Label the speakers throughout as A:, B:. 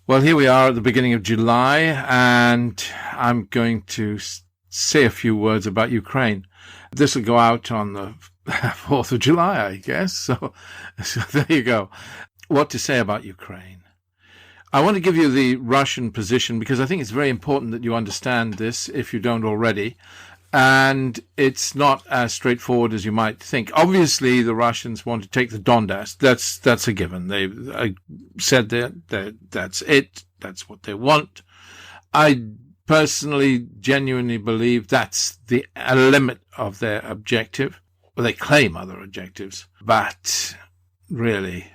A: Well, here we are at the beginning of July, and I'm going to say a few words about Ukraine. This will go out on the 4th of July, I guess. So there you go. What to say about Ukraine? I want to give you the Russian position because I think it's very important that you understand this if you don't already. And it's not as straightforward as you might think. Obviously, the Russians want to take the Donbass. That's a given. They said that that's it. That's what they want. I personally, genuinely believe that's the limit of their objective. Well, they claim other objectives, but really,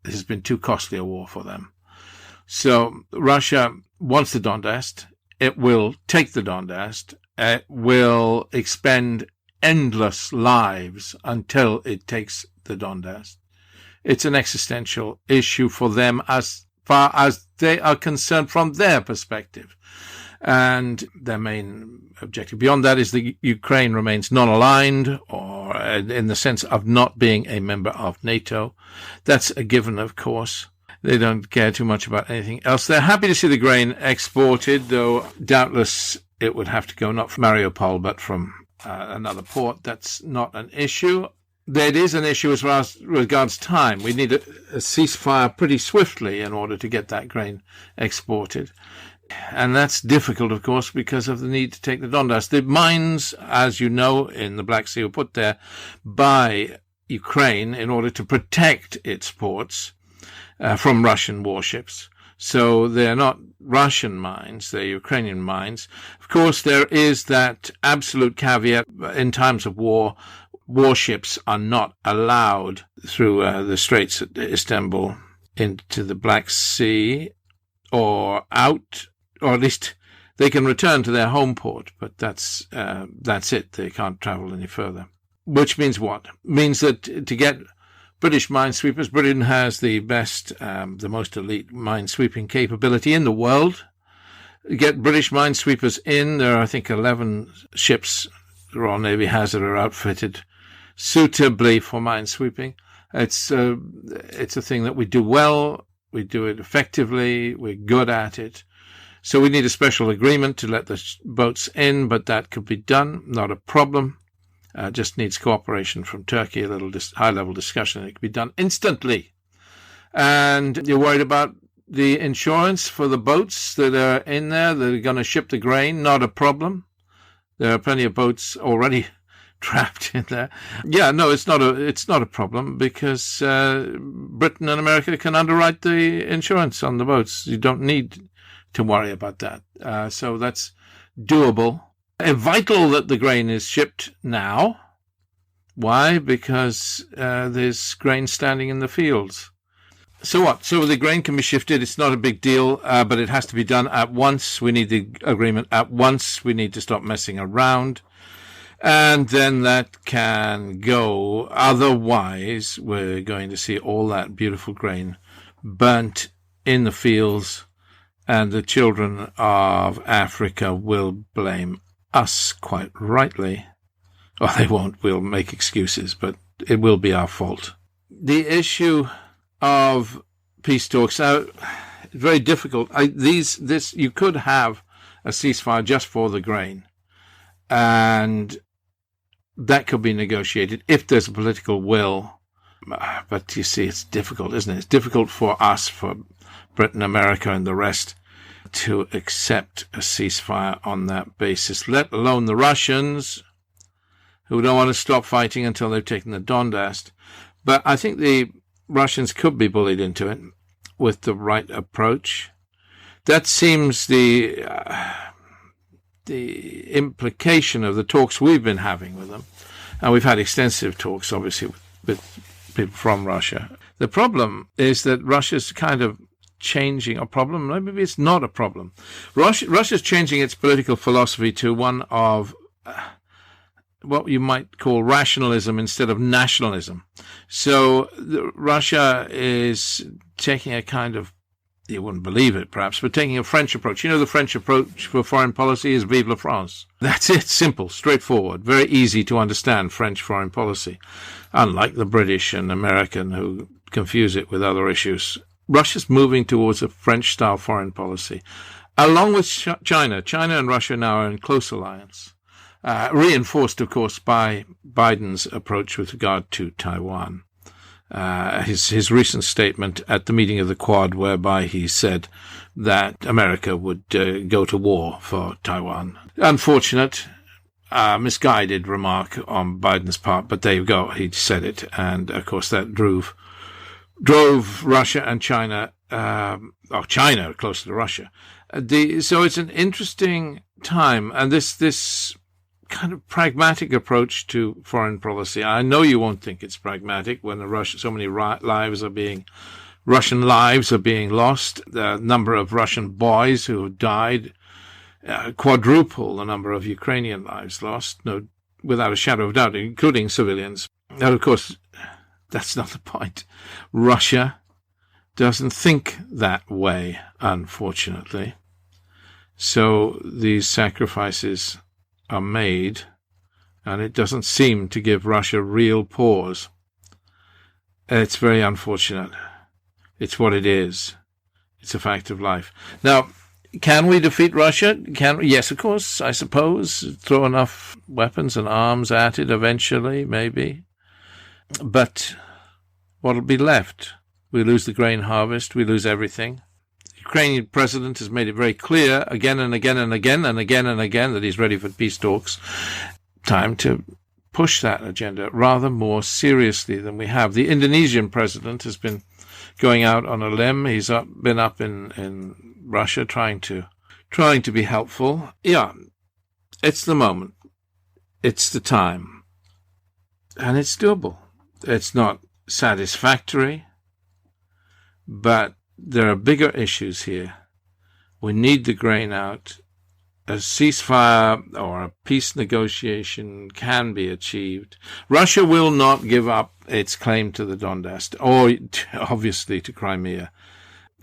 A: this has been too costly a war for them. So Russia wants the Donbass. It will take the Donbass. It will expend endless lives until it takes the Donbass. It's an existential issue for them as far as they are concerned from their perspective. And their main objective beyond that is that Ukraine remains non-aligned, or in the sense of not being a member of NATO. That's a given, of course. They don't care too much about anything else. They're happy to see the grain exported, though doubtless it would have to go not from Mariupol, but from another port. That's not an issue. It is an issue as far as regards time. We need a ceasefire pretty swiftly in order to get that grain exported. And that's difficult, of course, because of the need to take the Donbass. The mines, as you know, in the Black Sea were put there by Ukraine in order to protect its ports from Russian warships. So they're not Russian mines, they're Ukrainian mines. Of course, there is that absolute caveat in times of war. Warships are not allowed through the Straits at Istanbul into the Black Sea or out, or at least they can return to their home port, but that's it. They can't travel any further. Which means what? Means that to get British minesweepers, Britain has the best, the most elite minesweeping capability in the world. Get British minesweepers in. There are, I think, 11 ships the Royal Navy has that are outfitted suitably for minesweeping. It's a thing that we do well. We do it effectively. We're good at it. So we need a special agreement to let the boats in, but that could be done. Not a problem. Just needs cooperation from Turkey, a little high-level discussion. It can be done instantly. And you're worried about the insurance for the boats that are in there that are going to ship the grain? Not a problem. There are plenty of boats already trapped in there. Yeah, no, it's not a problem because Britain and America can underwrite the insurance on the boats. You don't need to worry about that. So that's doable. Vital that the grain is shipped now. Why? Because there's grain standing in the fields. So what? So the grain can be shifted. It's not a big deal, but it has to be done at once. We need the agreement at once. We need to stop messing around. And then that can go. Otherwise, we're going to see all that beautiful grain burnt in the fields, and the children of Africa will blame us quite rightly. Well, they won't. We'll make excuses, but it will be our fault. The issue of peace talks are very difficult. You could have a ceasefire just for the grain, and that could be negotiated if there's a political will. But you see, it's difficult, isn't it? It's difficult for us, for Britain, America, and the rest, to accept a ceasefire on that basis, let alone the Russians, who don't want to stop fighting until they've taken the Donbass. But I think the Russians could be bullied into it with the right approach. That seems the implication of the talks we've been having with them. And we've had extensive talks, obviously, with people from Russia. The problem is that Russia's kind of changing a problem. Maybe it's not a problem. Russia's changing its political philosophy to one of what you might call rationalism instead of nationalism. So Russia is taking a kind of, you wouldn't believe it perhaps, but taking a French approach. You know, the French approach for foreign policy is Vive la France. That's it. Simple, straightforward, very easy to understand French foreign policy, unlike the British and American who confuse it with other issues. Russia's moving towards a French-style foreign policy, along with China. China and Russia now are in close alliance, reinforced, of course, by Biden's approach with regard to Taiwan. His recent statement at the meeting of the Quad, whereby he said that America would go to war for Taiwan. Unfortunate, misguided remark on Biden's part, but there you go. He said it, and of course that drove Russia and China, China closer to Russia. So it's an interesting time, and this kind of pragmatic approach to foreign policy. I know you won't think it's pragmatic when so many Russian lives are being lost. The number of Russian boys who have died quadruple the number of Ukrainian lives lost, no, without a shadow of doubt, including civilians. And of course, that's not the point. Russia doesn't think that way, unfortunately. So these sacrifices are made, and it doesn't seem to give Russia real pause. It's very unfortunate. It's what it is. It's a fact of life. Now, can we defeat Russia? Yes, of course, I suppose. Throw enough weapons and arms at it eventually, maybe. But what'll be left? We lose the grain harvest. We lose everything. The Ukrainian president has made it very clear again and again and again and again and again that he's ready for peace talks. Time to push that agenda rather more seriously than we have. The Indonesian president has been going out on a limb. He's been up in Russia trying to be helpful. Yeah, it's the moment. It's the time. And it's doable. It's not satisfactory, but there are bigger issues here. We need the grain out. A ceasefire or a peace negotiation can be achieved. Russia will not give up its claim to the Donbass, or obviously to Crimea.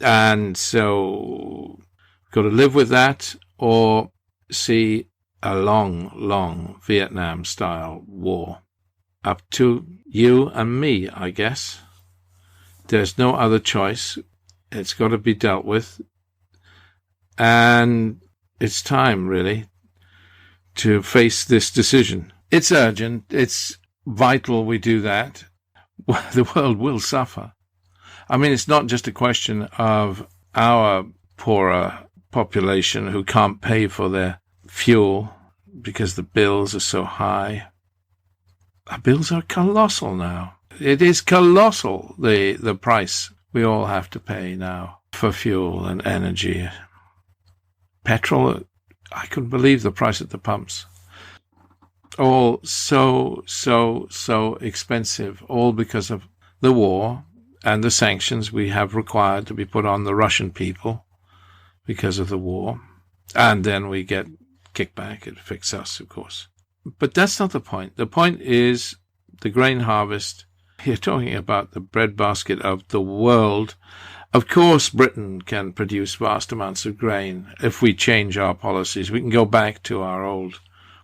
A: And so we've got to live with that or see a long, long Vietnam-style war. Up to you and me, I guess. There's no other choice. It's got to be dealt with. And it's time, really, to face this decision. It's urgent. It's vital we do that. The world will suffer. I mean, it's not just a question of our poorer population who can't pay for their fuel because the bills are so high. Our bills are colossal now. It is colossal, the price we all have to pay now for fuel and energy. Petrol, I couldn't believe the price at the pumps. All so expensive, all because of the war and the sanctions we have required to be put on the Russian people because of the war. And then we get kickback. It affects us, of course. But that's not the point. The point is the grain harvest. You're talking about the breadbasket of the world. Of course, Britain can produce vast amounts of grain if we change our policies. We can go back to our old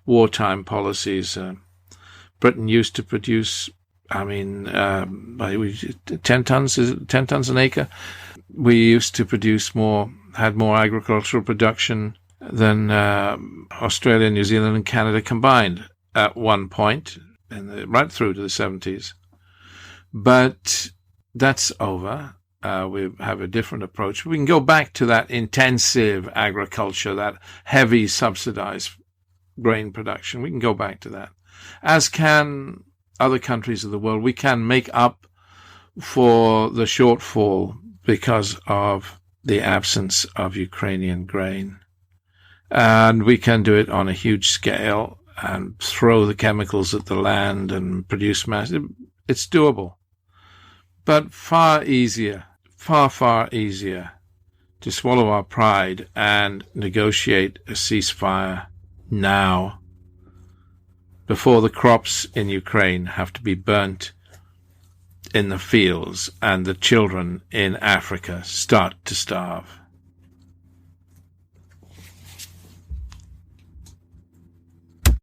A: wartime policies. Britain used to produce, 10 tons, 10 tons an acre. We used to produce had more agricultural production than Australia, New Zealand and Canada combined at one point, right through to the 70s. But that's over. We have a different approach. We can go back to that intensive agriculture, that heavy subsidized grain production. We can go back to that. As can other countries of the world. We can make up for the shortfall because of the absence of Ukrainian grain. And we can do it on a huge scale and throw the chemicals at the land and produce mass. It's doable. But far easier to swallow our pride and negotiate a ceasefire now, before the crops in Ukraine have to be burnt in the fields and the children in Africa start to starve.